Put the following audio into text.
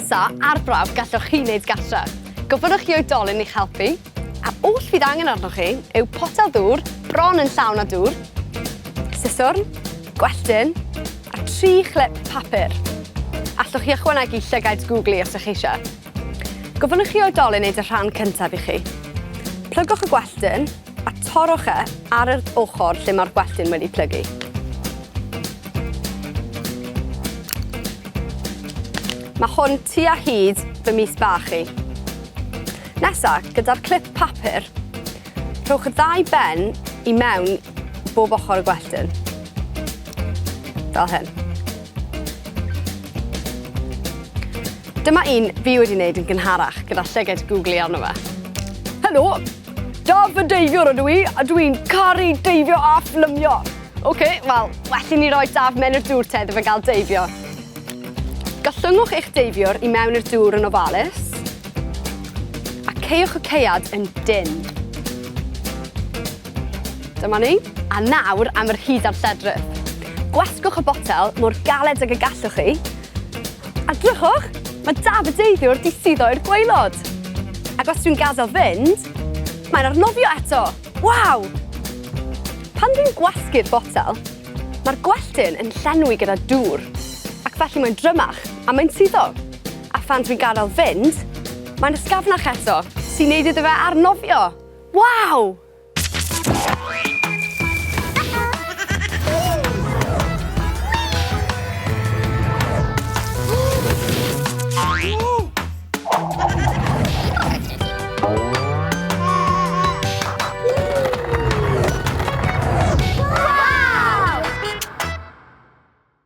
Nesa, arbrawf gallwch chi wneud gatra. Gofynnwch chi oedolyn i'ch helpu, a oll fydd angen arnoch chi yw potel ddŵr, bron yn llawn o dŵr, siswrn, gwelltyn, a 3 chlip papur. Allwch chi ychwanegu llygaid Google os ydych chi eisiau. Gofynnwch chi oedolyn wneud y rhan cyntaf i chi. Plygwch y gwelltyn a torrwch e ar yr ochr lle mae'r gwelltyn wedi plygu. Mae hwn tua hyd fy mis bach chi. Nesa, gyda'r clip papur, rhowch y 2 ben i mewn bob ochr y gwelltyn. Fel hyn. Dyma un fi wedi wneud yn gynharach gyda llygaid Google arno fe. Helo, daf y deifio ydw i, a dwi'n caru deifio a fflymio. Oce, wel, well i ni roi daf mewn i'r dŵr te iddo fe gael deifio. Gallwngwch eich deifiwr i mewn i'r dŵr yn ofalus, a ceiwch y ceiad yn dyn. Dyma ni. A nawr am yr hyd a'r lledrith. Gwasgwch y botel mor galed ag y gallwch chi, a drychwch, mae daf y deifwr di suddo i'r gwaelod. Ac os dwi'n gadael fynd, mae'n arnofio eto. Waw! Pan dwi'n gwasgu'r botel, mae'r gwelltyn yn llenwi gyda dŵr, ac felly mae'n drymach a mae'n suddo. A phan dwi'n gadael fynd, mae'n ysgafnach eto, sy'n neud iddo fe arnofio. Waw!